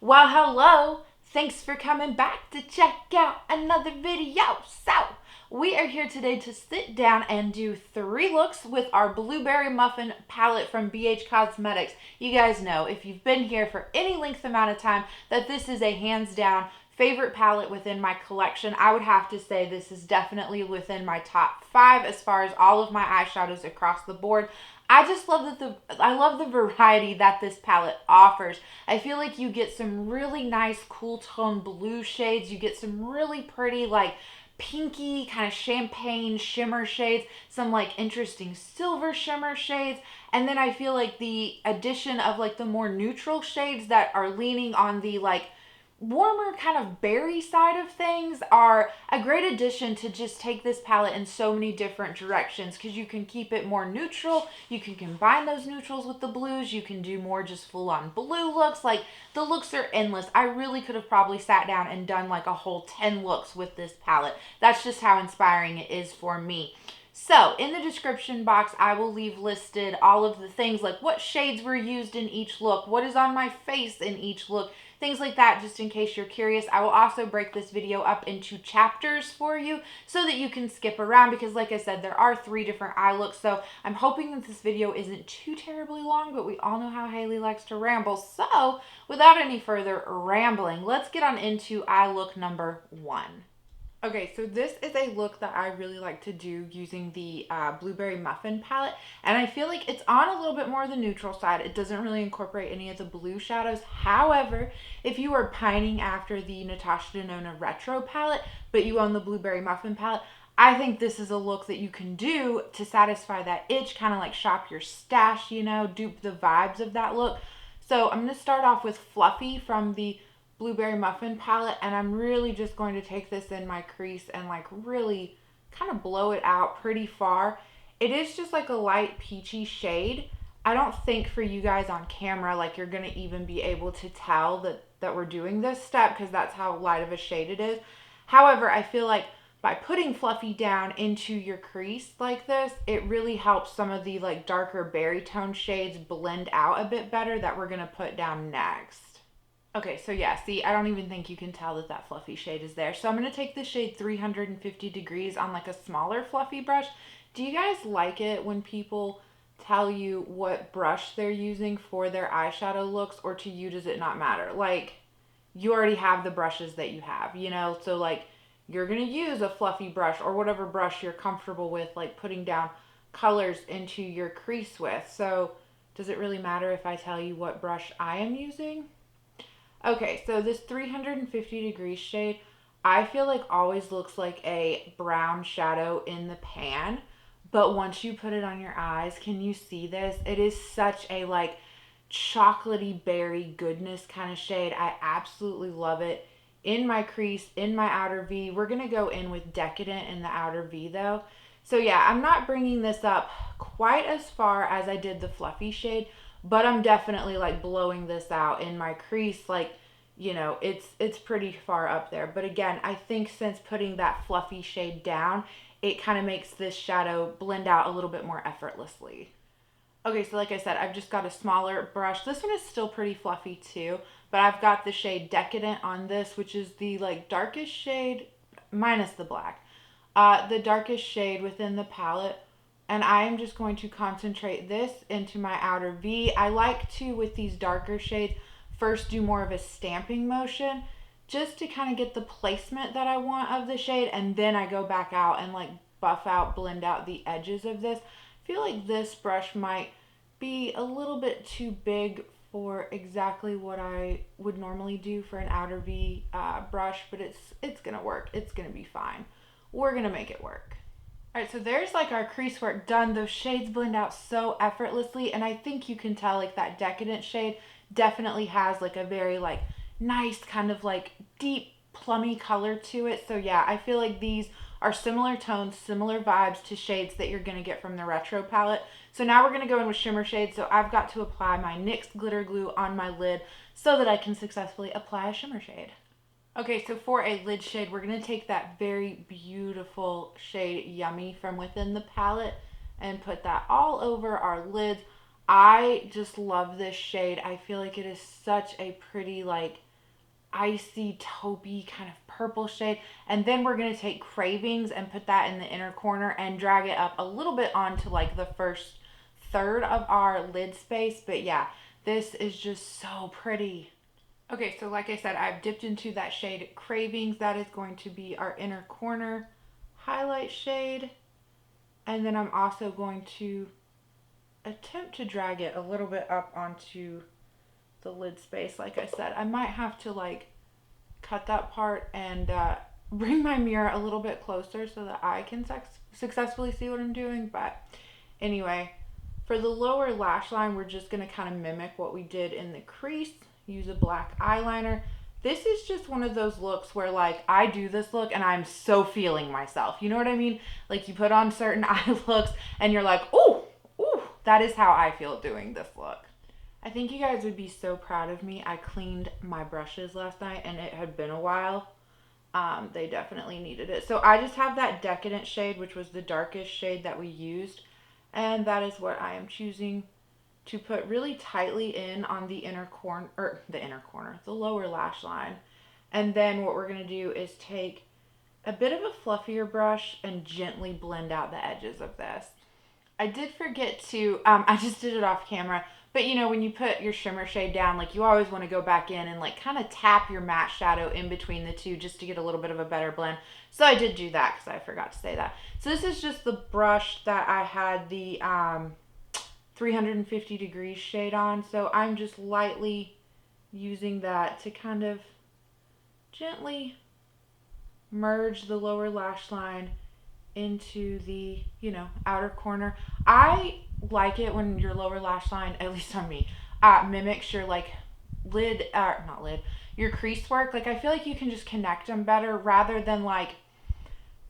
Well, hello. Thanks for coming back to check out another video. So, we are here today to sit down and do 3 looks with our Blueberry Muffin palette from BH Cosmetics. You guys know, if you've been here for any length amount of time, that this is a hands down favorite palette within my collection. I would have to say this is definitely within my top 5 as far as all of my eyeshadows across the board. I just love that I love the variety that this palette offers. I feel like you get some really nice cool tone blue shades. You get some really pretty like pinky kind of champagne shimmer shades, some like interesting silver shimmer shades, and then I feel like the addition of like the more neutral shades that are leaning on the like warmer kind of berry side of things are a great addition to just take this palette in so many different directions, because you can keep it more neutral, you can combine those neutrals with the blues, you can do more just full on blue looks. Like, the looks are endless. I really could have probably sat down and done like a whole 10 looks with this palette. That's just how inspiring it is for me. So, in the description box, I will leave listed all of the things like what shades were used in each look, what is on my face in each look, things like that, just in case you're curious. I will also break this video up into chapters for you so that you can skip around, because like I said, there are 3 different eye looks. So I'm hoping that this video isn't too terribly long, but we all know how Haley likes to ramble. So without any further rambling, let's get on into eye look number 1. Okay, so this is a look that I really like to do using the Blueberry Muffin palette, and I feel like it's on a little bit more of the neutral side. It doesn't really incorporate any of the blue shadows. However, if you are pining after the Natasha Denona Retro palette, but you own the Blueberry Muffin palette, I think this is a look that you can do to satisfy that itch, kind of like shop your stash, you know, dupe the vibes of that look. So I'm going to start off with Fluffy from the Blueberry Muffin palette, and I'm really just going to take this in my crease and like really kind of blow it out pretty far. It is just like a light peachy shade. I don't think for you guys on camera like you're gonna even be able to tell that we're doing this step, because that's how light of a shade it is. However, I feel like by putting Fluffy down into your crease like this, it really helps some of the like darker berry tone shades blend out a bit better that we're gonna put down next. Okay, so yeah, see, I don't even think you can tell that that fluffy shade is there. So I'm going to take the shade 350 degrees on like a smaller fluffy brush. Do you guys like it when people tell you what brush they're using for their eyeshadow looks, or to you does it not matter? Like, you already have the brushes that you have, you know? So like, you're going to use a fluffy brush or whatever brush you're comfortable with, like putting down colors into your crease with. So does it really matter if I tell you what brush I am using? Okay, so this 350 degrees shade, I feel like always looks like a brown shadow in the pan, but once you put it on your eyes, can you see this? It is such a like chocolatey berry goodness kind of shade. I absolutely love it. In my crease, in my outer V, we're going to go in with Decadent in the outer V though. So yeah, I'm not bringing this up quite as far as I did the fluffy shade, but I'm definitely like blowing this out in my crease. Like, you know, it's pretty far up there. But again, I think since putting that fluffy shade down, it kind of makes this shadow blend out a little bit more effortlessly. Okay, so like I said, I've just got a smaller brush. This one is still pretty fluffy too, but I've got the shade Decadent on this, which is the like darkest shade, minus the black, the darkest shade within the palette. And I am just going to concentrate this into my outer V. I like to, with these darker shades, first do more of a stamping motion just to kind of get the placement that I want of the shade, and then I go back out and like buff out, blend out the edges of this. I feel like this brush might be a little bit too big for exactly what I would normally do for an outer V brush, but it's gonna work. It's gonna be fine. We're gonna make it work. All right, so there's like our crease work done. Those shades blend out so effortlessly, and I think you can tell like that Decadent shade definitely has like a very like nice kind of like deep plummy color to it. So yeah, I feel like these are similar tones, similar vibes to shades that you're going to get from the Retro palette. So now we're going to go in with shimmer shades. So I've got to apply my NYX Glitter Glue on my lid so that I can successfully apply a shimmer shade. Okay, so for a lid shade, we're going to take that very beautiful shade Yummy from within the palette and put that all over our lids. I just love this shade. I feel like it is such a pretty, like, icy taupey kind of purple shade. And then we're going to take Cravings and put that in the inner corner and drag it up a little bit onto like the first third of our lid space. But yeah, this is just so pretty. Okay, so like I said, I've dipped into that shade Cravings. That is going to be our inner corner highlight shade. And then I'm also going to attempt to drag it a little bit up onto the lid space. Like I said, I might have to like cut that part and bring my mirror a little bit closer so that I can successfully see what I'm doing. But anyway, for the lower lash line, we're just going to kind of mimic what we did in the crease. Use a black eyeliner. This is just one of those looks where like I do this look and I'm so feeling myself. You know what I mean? Like you put on certain eye looks and you're like, ooh, ooh, that is how I feel doing this look. I think you guys would be so proud of me. I cleaned my brushes last night and it had been a while. They definitely needed it. So I just have that Decadent shade, which was the darkest shade that we used. And that is what I am choosing to put really tightly in on the the lower lash line. And then what we're going to do is take a bit of a fluffier brush and gently blend out the edges of this. I did forget to, I just did it off camera, but you know, when you put your shimmer shade down, like you always want to go back in and like kind of tap your matte shadow in between the two just to get a little bit of a better blend. So I did do that because I forgot to say that. So this is just the brush that I had the 350 degrees shade on. So I'm just lightly using that to kind of gently merge the lower lash line into the, you know, outer corner. I like it when your lower lash line, at least on me, mimics your like your crease work. Like I feel like you can just connect them better rather than like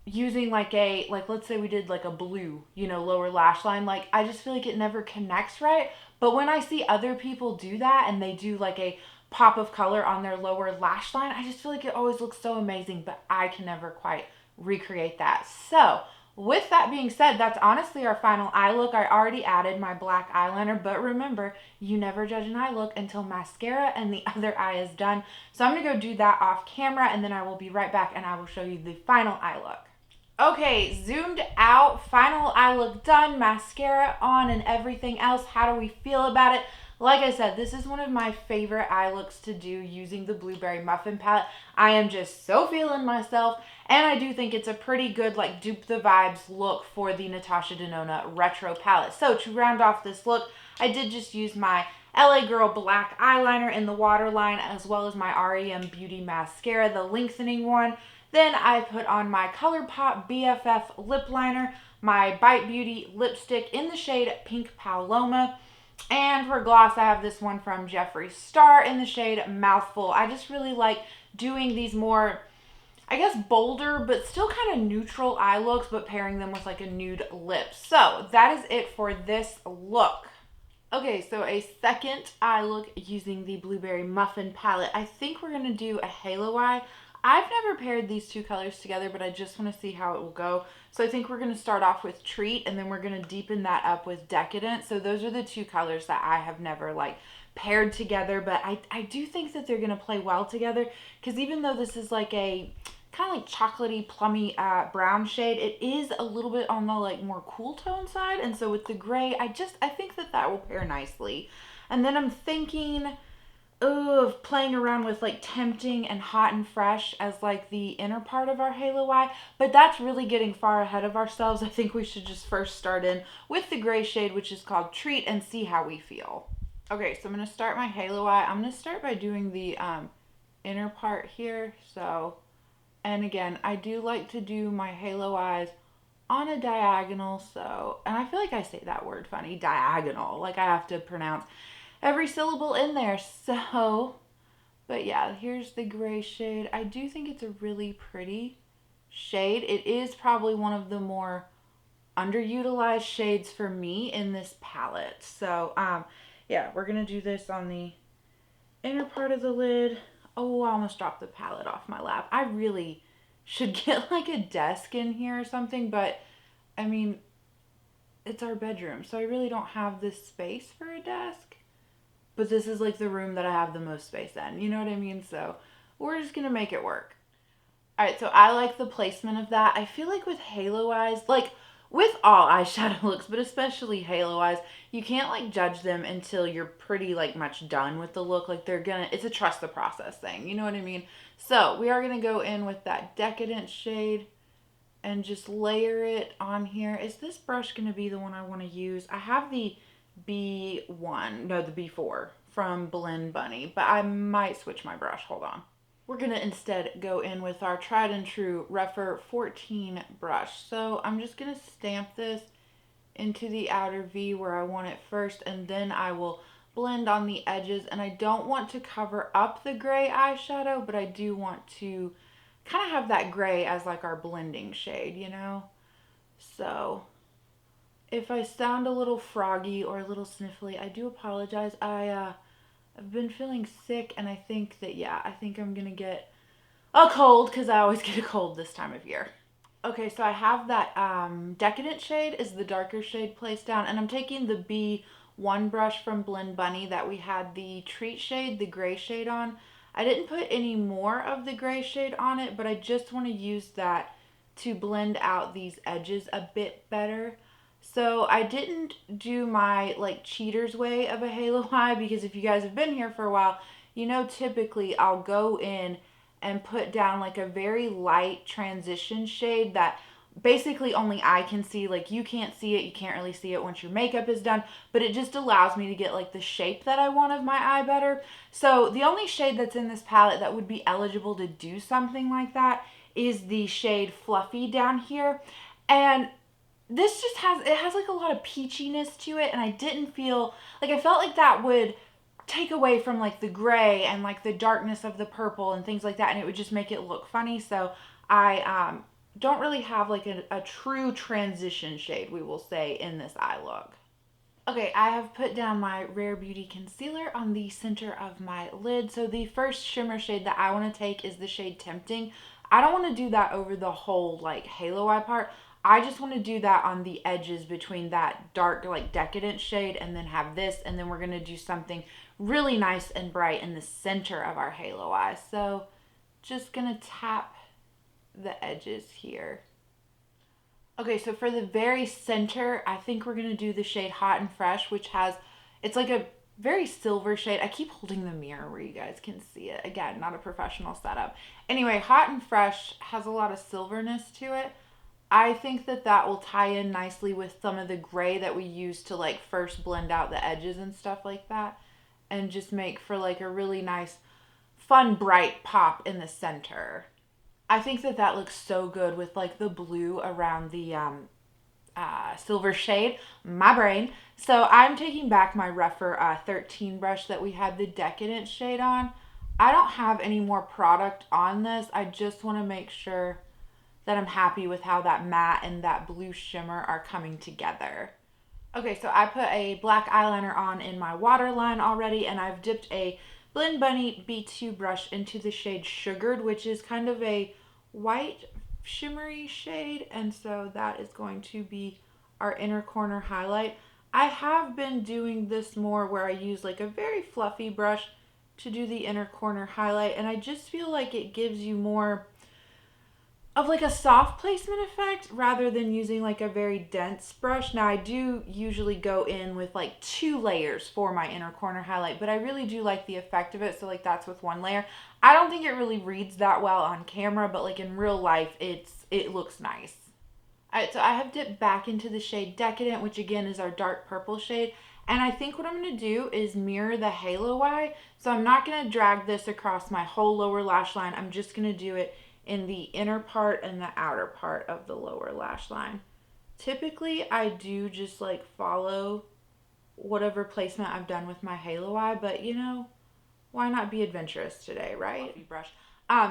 using like let's say we did like a blue, you know, lower lash line. Like I just feel like it never connects right. But when I see other people do that and they do like a pop of color on their lower lash line, I just feel like it always looks so amazing, but I can never quite recreate that. So with that being said, that's honestly our final eye look. I already added my black eyeliner, but remember, you never judge an eye look until mascara and the other eye is done. So I'm gonna go do that off camera and then I will be right back and I will show you the final eye look. Okay, zoomed out, final eye look done, mascara on and everything else. How do we feel about it? Like I said, this is one of my favorite eye looks to do using the Blueberry Muffin palette. I am just so feeling myself, and I do think it's a pretty good like dupe the vibes look for the Natasha Denona retro palette. So to round off this look, I did just use my LA Girl black eyeliner in the waterline as well as my r.e.m. Beauty mascara, the lengthening one. Then I put on my ColourPop BFF lip liner, my Bite Beauty lipstick in the shade Pink Paloma. And for gloss, I have this one from Jeffree Star in the shade Mouthful. I just really like doing these more, I guess, bolder, but still kind of neutral eye looks, but pairing them with like a nude lip. So that is it for this look. Okay, so a second eye look using the Blueberry Muffin palette. I think we're going to do a halo eye. I've never paired these two colors together, but I just want to see how it will go. So I think we're going to start off with Treat, and then we're going to deepen that up with Decadent. So those are the two colors that I have never like paired together, but I do think that they're going to play well together, because even though this is like a kind of like chocolatey, plummy brown shade, it is a little bit on the like more cool tone side. And so with the gray, I think that that will pair nicely. And then I'm thinking of playing around with like Tempting and Hot and Fresh as like the inner part of our halo eye, but that's really getting far ahead of ourselves. I think we should just first start in with the gray shade, which is called Treat, and see how we feel. Okay, so I'm going to start my halo eye. I'm going to start by doing the inner part here. So, and again, I do like to do my halo eyes on a diagonal. So, and I feel like I say that word funny, diagonal, like I have to pronounce every syllable in there. So, but yeah, here's the gray shade. I do think it's a really pretty shade. It is probably one of the more underutilized shades for me in this palette. So, yeah, we're going to do this on the inner part of the lid. Oh, I almost dropped the palette off my lap. I really should get like a desk in here or something, but I mean, it's our bedroom, so I really don't have this space for a desk. But this is like the room that I have the most space in. You know what I mean? So we're just gonna make it work. Alright, so I like the placement of that. I feel like with halo eyes, like with all eyeshadow looks, but especially halo eyes, you can't like judge them until you're pretty like much done with the look. Like it's a trust the process thing. You know what I mean? So we are gonna go in with that Decadent shade and just layer it on here. Is this brush gonna be the one I wanna use? I have the B1, no, the B4 from Blend Bunny, but I might switch my brush. Hold on. We're gonna instead go in with our tried and true Rephr 14 brush. So I'm just gonna stamp this into the outer V where I want it first, and then I will blend on the edges. And I don't want to cover up the gray eyeshadow, but I do want to kind of have that gray as like our blending shade, you know? So if I sound a little froggy or a little sniffly, I do apologize. I've been feeling sick, and I think that, yeah, I think I'm gonna get a cold because I always get a cold this time of year. Okay, so I have that Decadent shade is the darker shade placed down, and I'm taking the B1 brush from Blend Bunny that we had the treat shade, the gray shade on. I didn't put any more of the gray shade on it, but I just want to use that to blend out these edges a bit better. So I didn't do my like cheater's way of a halo eye, because if you guys have been here for a while, you know typically I'll go in and put down like a very light transition shade that basically only I can see. Like you can't see it, you can't really see it once your makeup is done, but it just allows me to get like the shape that I want of my eye better. So the only shade that's in this palette that would be eligible to do something like that is the shade Fluffy down here. And this just has like a lot of peachiness to it, and I didn't feel like, I felt like that would take away from like the gray and like the darkness of the purple and things like that, and it would just make it look funny. So I don't really have like a true transition shade, we will say, in this eye look. Okay, I have put down my Rare Beauty concealer on the center of my lid. So the first shimmer shade that I want to take is the shade Tempting. I don't want to do that over the whole like halo eye part. I just want to do that on the edges between that dark like Decadent shade and then have this, and then we're going to do something really nice and bright in the center of our halo eye. So just going to tap the edges here. Okay, so for the very center, I think we're going to do the shade Hot and Fresh, which has, it's like a very silver shade. I keep holding the mirror where you guys can see it. Again, not a professional setup. Anyway, Hot and Fresh has a lot of silverness to it. I think that that will tie in nicely with some of the gray that we use to like first blend out the edges and stuff like that, and just make for like a really nice, fun, bright pop in the center. I think that that looks so good with like the blue around the silver shade, my brain. So I'm taking back my Rephr 13 brush that we had the Decadent shade on. I don't have any more product on this. I just want to make sure that I'm happy with how that matte and that blue shimmer are coming together. Okay, so I put a black eyeliner on in my waterline already, and I've dipped a Blend Bunny B2 brush into the shade Sugared, which is kind of a white shimmery shade, and so that is going to be our inner corner highlight. I have been doing this more where I use like a very fluffy brush to do the inner corner highlight, and I just feel like it gives you more of like a soft placement effect rather than using like a very dense brush. Now I do usually go in with like 2 layers for my inner corner highlight, but I really do like the effect of it. So like that's with 1 layer. I don't think it really reads that well on camera, but like in real life, it looks nice. Alright, so I have dipped back into the shade Decadent, which again is our dark purple shade. And I think what I'm going to do is mirror the halo eye. So I'm not going to drag this across my whole lower lash line. I'm just going to do it in the inner part and the outer part of the lower lash line. Typically, I do just like follow whatever placement I've done with my halo eye, but you know, why not be adventurous today, right? Brush.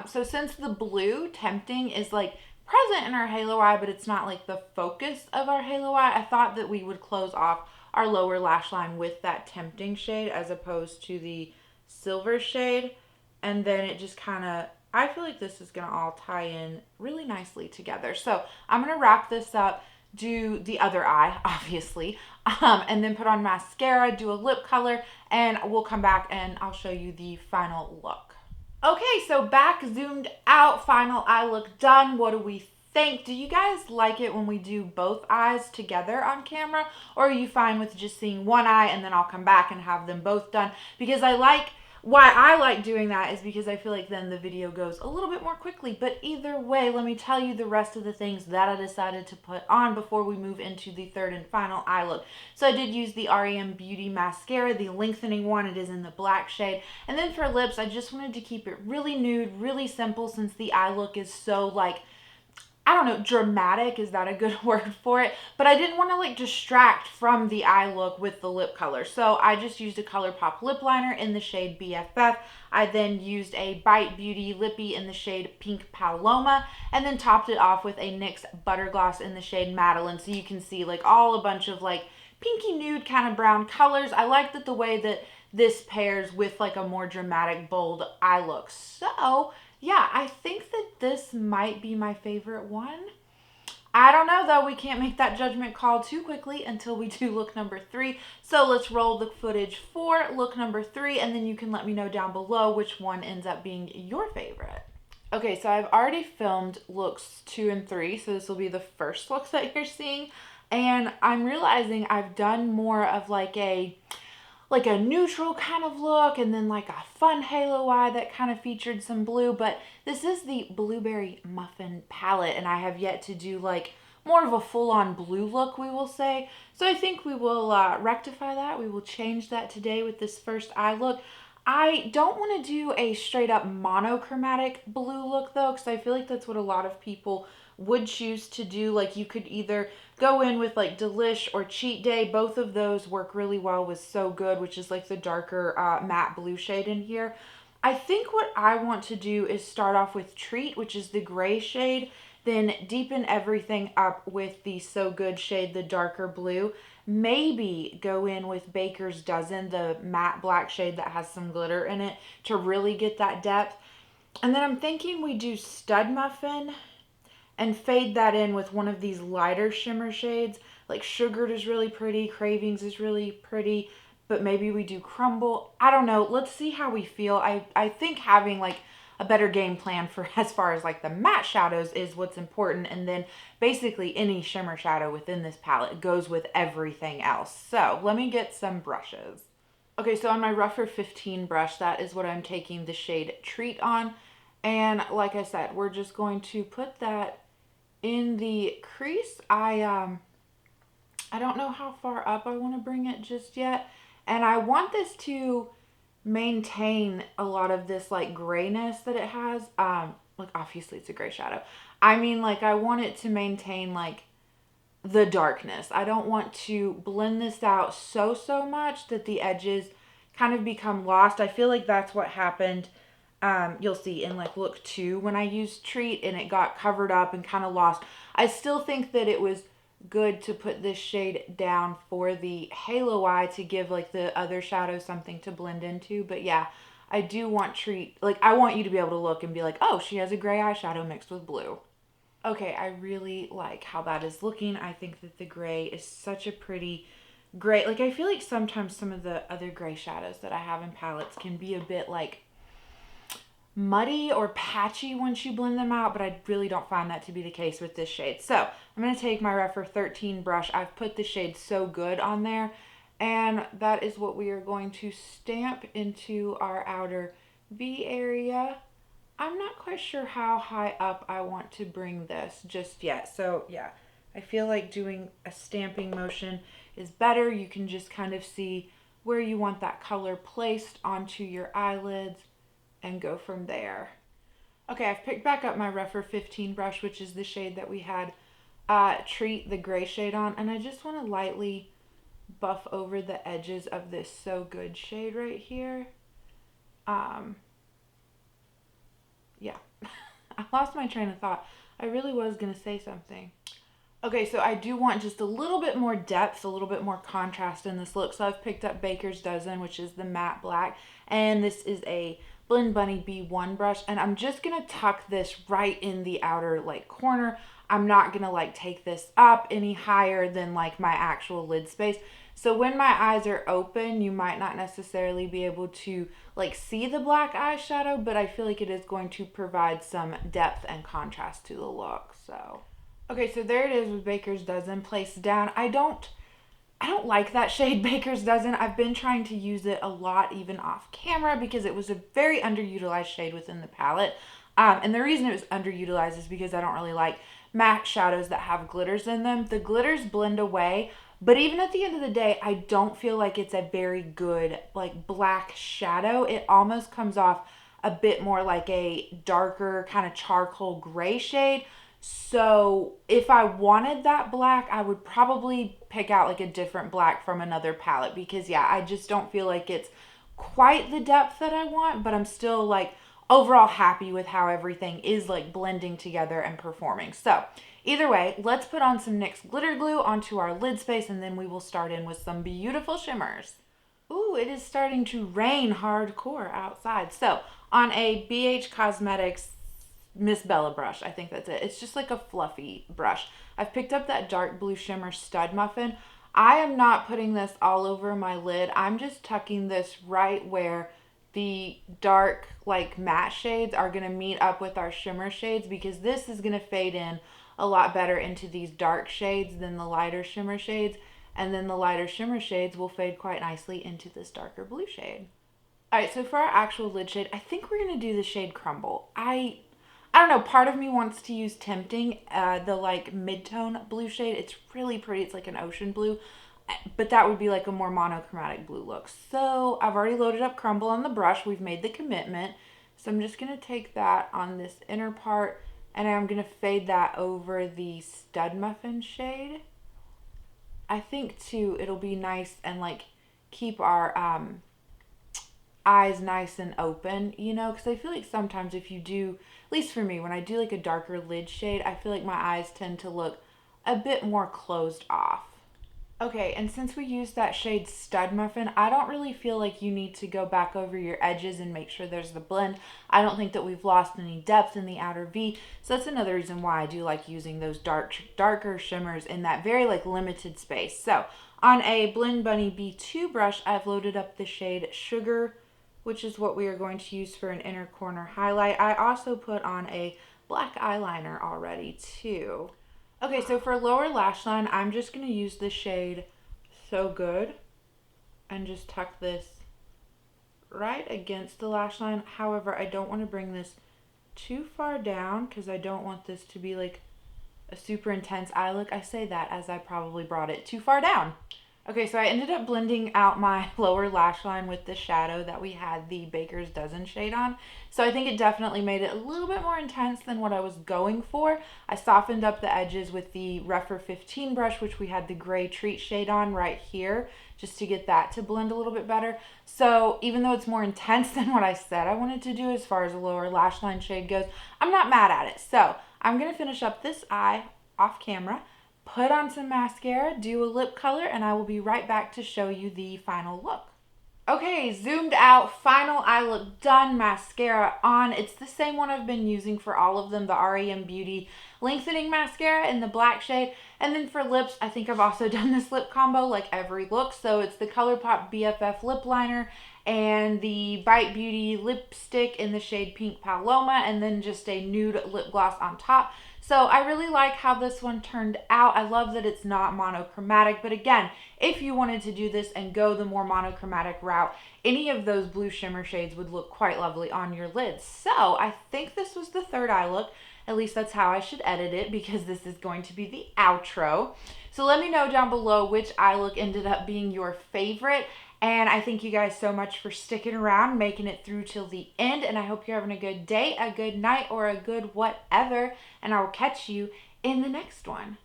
So since the blue Tempting is like present in our halo eye, but it's not like the focus of our halo eye, I thought that we would close off our lower lash line with that Tempting shade as opposed to the silver shade. And then it just kind of, I feel like this is going to all tie in really nicely together. So I'm going to wrap this up, do the other eye, obviously, and then put on mascara, do a lip color, and we'll come back and I'll show you the final look. Okay, so back zoomed out, final eye look done. What do we think? Do you guys like it when we do both eyes together on camera, or are you fine with just seeing one eye and then I'll come back and have them both done? Because why I like doing that is because I feel like then the video goes a little bit more quickly. But either way, let me tell you the rest of the things that I decided to put on before we move into the third and final eye look. So I did use the r.e.m Beauty Mascara, the lengthening one. It is in the black shade. And then for lips, I just wanted to keep it really nude, really simple, since the eye look is so like, I don't know, dramatic, is that a good word for it? But I didn't want to like distract from the eye look with the lip color. So I just used a ColourPop lip liner in the shade BFF. I then used a Bite Beauty lippy in the shade Pink Paloma, and then topped it off with a NYX Butter Gloss in the shade Madeline. So you can see like all a bunch of like pinky nude kind of brown colors. I like that the way that this pairs with like a more dramatic, bold eye look. So yeah, I think that this might be my favorite one. I don't know though, we can't make that judgment call too quickly until we do look number 3. So let's roll the footage for look number 3, and then you can let me know down below which one ends up being your favorite. Okay, so I've already filmed looks 2 and 3, so this will be the first look that you're seeing. And I'm realizing I've done more of like a neutral kind of look, and then like a fun halo eye that kind of featured some blue. But this is the Blueberry Muffin palette, and I have yet to do like more of a full-on blue look, we will say. So I think we will rectify that. We will change that today with this first eye look. I don't want to do a straight up monochromatic blue look though, because I feel like that's what a lot of people would choose to do. Like you could either go in with like Delish or Cheat Day. Both of those work really well with So Good, which is like the darker matte blue shade in here. I think what I want to do is start off with Treat, which is the gray shade, then deepen everything up with the So Good shade, the darker blue. Maybe go in with Baker's Dozen, the matte black shade that has some glitter in it, to really get that depth. And then I'm thinking we do Stud Muffin and fade that in with one of these lighter shimmer shades. Like Sugared is really pretty, Cravings is really pretty, but maybe we do Crumble. I don't know. Let's see how we feel. I think having like a better game plan for as far as like the matte shadows is what's important, and then basically any shimmer shadow within this palette goes with everything else. So let me get some brushes. Okay, so on my Rougher 15 brush, that is what I'm taking the shade Treat on. And like I said, we're just going to put that in the crease. I don't know how far up I want to bring it just yet. And I want this to maintain a lot of this like grayness that it has. Like obviously it's a gray shadow. I mean, like I want it to maintain like the darkness. I don't want to blend this out so much that the edges kind of become lost. I feel like that's what happened. You'll see in like look 2 when I used Treat, and it got covered up and kind of lost. I still think that it was good to put this shade down for the halo eye to give like the other shadow something to blend into. But yeah, I do want Treat, like I want you to be able to look and be like, oh, she has a gray eyeshadow mixed with blue. Okay, I really like how that is looking. I think that the gray is such a pretty gray. Like I feel like sometimes some of the other gray shadows that I have in palettes can be a bit like muddy or patchy once you blend them out, but I really don't find that to be the case with this shade. So I'm going to take my Rougher 13 brush. I've put the shade So Good on there, and that is what we are going to stamp into our outer V area. I'm not quite sure how high up I want to bring this just yet. So yeah, I feel like doing a stamping motion is better. You can just kind of see where you want that color placed onto your eyelids and go from there. Okay, I've picked back up my Rougher 15 brush, which is the shade that we had Treat, the gray shade on, and I just want to lightly buff over the edges of this So Good shade right here. Yeah, I lost my train of thought. I really was going to say something. Okay, so I do want just a little bit more depth, a little bit more contrast in this look. So I've picked up Baker's Dozen, which is the matte black, and this is a Blend Bunny B1 brush, and I'm just gonna tuck this right in the outer like corner. I'm not gonna like take this up any higher than like my actual lid space. So when my eyes are open, you might not necessarily be able to like see the black eyeshadow, but I feel like it is going to provide some depth and contrast to the look. So, okay, so there it is with Baker's Dozen placed down. I don't like that shade, Baker's Dozen. I've been trying to use it a lot even off camera because it was a very underutilized shade within the palette. And the reason it was underutilized is because I don't really like matte shadows that have glitters in them. The glitters blend away, but even at the end of the day, I don't feel like it's a very good like black shadow. It almost comes off a bit more like a darker kind of charcoal gray shade. So if I wanted that black, I would probably pick out like a different black from another palette because yeah, I just don't feel like it's quite the depth that I want, but I'm still like overall happy with how everything is like blending together and performing. So either way, let's put on some NYX Glitter Glue onto our lid space and then we will start in with some beautiful shimmers. Ooh, it is starting to rain hardcore outside. So on a BH Cosmetics Miss Bella brush, I think that's it. It's just like a fluffy brush. I've picked up that dark blue shimmer stud muffin. I am not putting this all over my lid. I'm just tucking this right where the dark like matte shades are going to meet up with our shimmer shades because this is going to fade in a lot better into these dark shades than the lighter shimmer shades. And then the lighter shimmer shades will fade quite nicely into this darker blue shade. All right, so for our actual lid shade, I think we're going to do the shade Crumble. I don't know, part of me wants to use Tempting, the like mid-tone blue shade. It's really pretty. It's like an ocean blue, but that would be like a more monochromatic blue look. So I've already loaded up Crumble on the brush. We've made the commitment. So I'm just going to take that on this inner part and I'm going to fade that over the Stud Muffin shade. I think too, it'll be nice and like keep our eyes nice and open, you know, because I feel like sometimes if you do, at least for me, when I do like a darker lid shade, I feel like my eyes tend to look a bit more closed off. Okay, and since we used that shade Stud Muffin, I don't really feel like you need to go back over your edges and make sure there's the blend. I don't think that we've lost any depth in the outer V, so that's another reason why I do like using those darker shimmers in that very like limited space. So on a Blend Bunny B2 brush, I've loaded up the shade Sugar, which is what we are going to use for an inner corner highlight. I also put on a black eyeliner already too. Okay, so for lower lash line, I'm just going to use the shade So Good and just tuck this right against the lash line. However, I don't want to bring this too far down because I don't want this to be like a super intense eye look. I say that as I probably brought it too far down. Okay, so I ended up blending out my lower lash line with the shadow that we had the Baker's Dozen shade on. So I think it definitely made it a little bit more intense than what I was going for. I softened up the edges with the Rephr 15 brush, which we had the gray treat shade on right here, just to get that to blend a little bit better. So even though it's more intense than what I said I wanted to do as far as the lower lash line shade goes, I'm not mad at it. So I'm going to finish up this eye off camera, put on some mascara, do a lip color, and I will be right back to show you the final look. Okay, zoomed out, final eye look done, mascara on. It's the same one I've been using for all of them, the r.e.m. Beauty Lengthening Mascara in the black shade. And then for lips, I think I've also done this lip combo like every look. So it's the ColourPop BFF lip liner and the Bite Beauty lipstick in the shade Pink Paloma, and then just a nude lip gloss on top. So I really like how this one turned out. I love that it's not monochromatic, but again, if you wanted to do this and go the more monochromatic route, any of those blue shimmer shades would look quite lovely on your lids. So I think this was the third eye look. At least that's how I should edit it because this is going to be the outro. So let me know down below which eye look ended up being your favorite. And I thank you guys so much for sticking around, making it through till the end. And I hope you're having a good day, a good night, or a good whatever. And I will catch you in the next one.